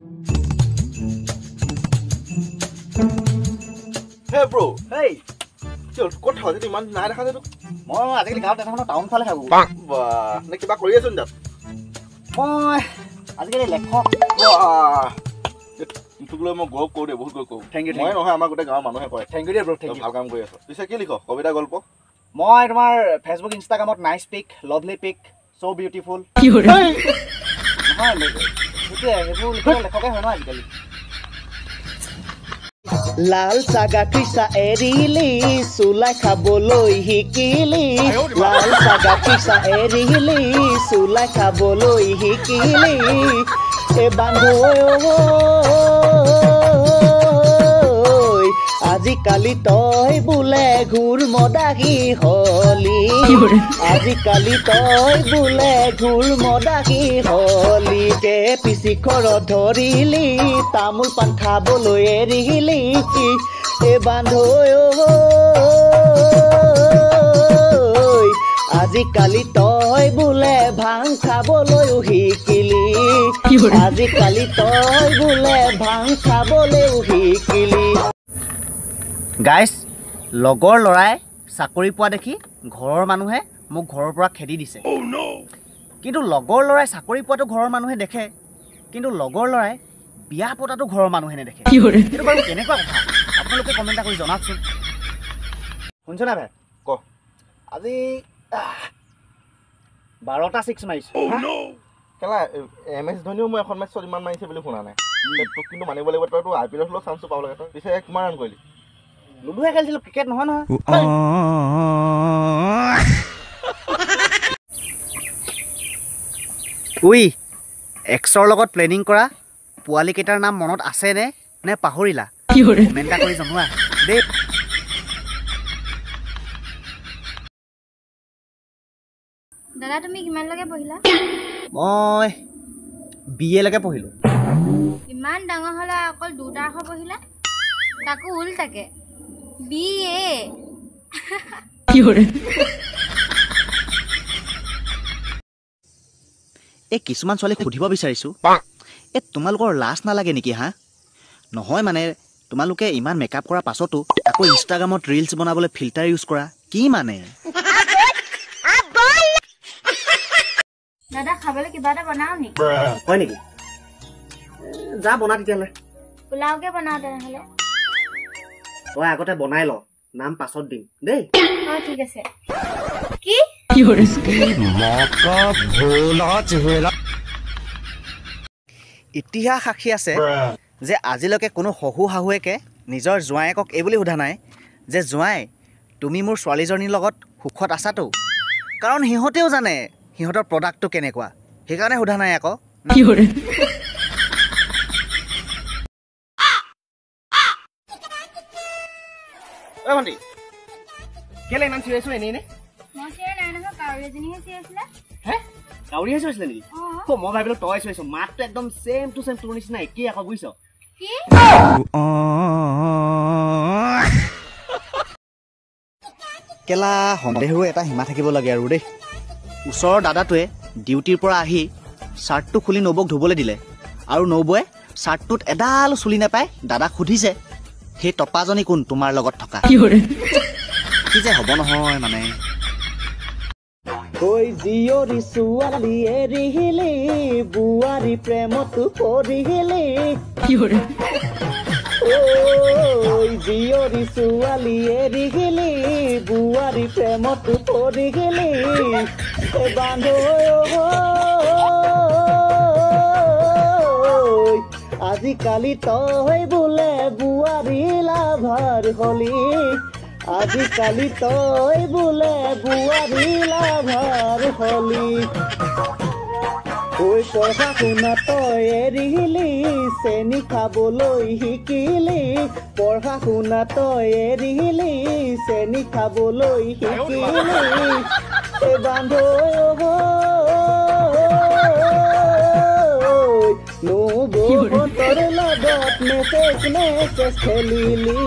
Hey bro, Hey, Chil, ক'ত থাকা যদি ইমান নাই দেখা যে তোক? মই আজিকালি গাঁৱত দেখা টাউন ফালে থাকো। বাহ, নে কিবা কৰি আছো তাত? মই আজিকালি লেখক। বাহ, তোক লৈ মই গৌৰৱ কৰোঁ দেই, বহুত গৌৰৱ কৰোঁ। Thank you, মই নহয়, আমাৰ গোটেই গাঁৱৰ মানুহে কয়। থেংক ইউ দেই ব্ৰ, থেংক তই ইউ। ভাল কাম কৰি আছ। পিছে কি লিখ? কবিতা গল্প? মই তোমাৰ ফেচবুক ইনষ্টাগ্ৰামত নাইচ পিক, লভলি পিক, চ' বিউটিফুল। Hey! নহয়, সেইবোৰ লিখিলে লেখকে হয় ন আজিকালি। লাল চাগা কৃষা এৰিলি চুলাই খাবলৈ শিকিলি লাল চাগা কৃষা এৰিলি চুলাই খাবলৈ শিকিলি এ বান্ধু আজিকালি তই বোলে ঘূৰ মদাহী হলি আজিকালি তই বোলে ঘূৰ মদাহী হলি কে পিছি ঘৰত ধৰিলি তামোল পাণ খাবলৈ এৰিলি এ বান্ধু আজিকালি তই বোলে ভাং খাবলৈও শিকিলি আজিকালি তই বোলে ভাং খাবলৈও শিকিলি গাইছ লগৰ ল'ৰাই চাকৰি পোৱা দেখি ঘৰৰ মানুহে মোক ঘৰৰ পৰা খেদি দিছে কিন্তু লগৰ ল'ৰাই চাকৰি পোৱাটো ঘৰৰ মানুহে দেখে কিন্তু লগৰ ল'ৰাই বিয়া পতাটো ঘৰৰ মানুহে নেদেখে এইটো বাৰু কেনেকুৱা কথা আপোনালোকে কমেণ্ট কৰি জনাওকচোন শুনছ না ভাই ক। আজি 12টা 6 মাৰিছোঁ কেলা MS ধোনীও মই এখন মেটছত ইমান মাৰিছে বুলি শুনা নাই। তোক কিন্তু মানিব লাগিব, তইতো IPL হ'লেও চান্সটো পাব লাগে। তই পিছে কিমান ৰান কৰিলি? লুডুহে খেলিছিলোঁ ক্ৰিকেট নহয় নহয় উই এক্সৰ লগত প্লেনিং কৰা পোৱালীকেইটাৰ নাম মনত আছেনে নে পাহৰিলা কমেণ্ট কৰি জনোৱা দেই দাদা তুমি কিমানলৈকে পঢ়িলা মই BA লৈকে পঢ়িলোঁ ইমান ডাঙৰ হ'লা অকল দুটা আখৰ পঢ়িলা তাকো উল্টাকে BA এই কিছুমান ছোৱালীক সুধিব বিচাৰিছোঁ এই তোমালোকৰ লাজ নালাগে নেকি হা নহয় মানে তোমালোকে ইমান মেকআপ কৰাৰ পাছতো আকৌ ইনষ্টাগ্ৰামত ৰিলছ বনাবলৈ ফিল্টাৰ ইউজ কৰা কি মানে দাদা খাবলৈ কিবা এটা বনাও নি হয় নেকি যা বনা তেতিয়াহ'লে পোলাওকে বনাও তেনেহ'লে তই আগতে বনাই ল নাম পাছত দিম দেই অ ঠিক আছে কি ইতিহাস সাক্ষী আছে যে আজিলৈকে কোনো শহু শাহুৱেকে নিজৰ জোঁৱায়েকক এই বুলি সোধা নাই যে জোঁৱাই তুমি মোৰ ছোৱালীজনীৰ লগত সুখত আছাতো কাৰণ সিহঁতেও জানে সিহঁতৰ প্ৰডাক্টটো কেনেকুৱা সেইকাৰণে সোধা নাই আকৌ ঐ ভণ্টি কেলে ইমান চিৰিয়াছ হৈ এনেই নে মই চিঞৰ নাই নহয় কাউৰী এজনীহে চিঞৰিছিলে হে কাউৰীহে চিৰিয়াছিলে নেকি অ মই ভাবিলোঁ তই চিৰিয়াছ মাতটো একদম ছেম টু ছেম তোৰ নিচিনা একেই আকৌ বুজিছ কি কেলা সন্দেহৰো এটা সীমা থাকিব লাগে আৰু দেই ওচৰৰ দাদাটোৱে ডিউটিৰ পৰা আহি শ্বাৰ্টটো খুলি নবৌক ধুবলৈ দিলে আৰু নবৌৱে শ্বাৰ্টটোত এডাল চুলি নাপায় দাদাক সুধিছে সেই টপাজনী কোন তোমাৰ লগত থকা কি যে হ'ব নহয় মানে ঐ জীয়ৰী ছোৱালী এৰিহিলি বোৱাৰী প্ৰেমতো পৰিহিলি ঐ জীয়ৰী ছোৱালী এৰিহিলি বোৱাৰী প্ৰেমতো পৰিহিলি বান্ধো আজিকালি তই বোলে বোৱাৰী লাভাৰ হলি আজিকালি তই বোলে বোৱাৰী লাভাৰ হলি ঐ পঢ়া শুনা তই এৰিলি চেনি খাবলৈ শিকিলি পঢ়া শুনা তই এৰিলি চেনি খাবলৈ শিকিলি এ বান্ধো নবৌহঁতৰ লগত মেছেজ খেলিলি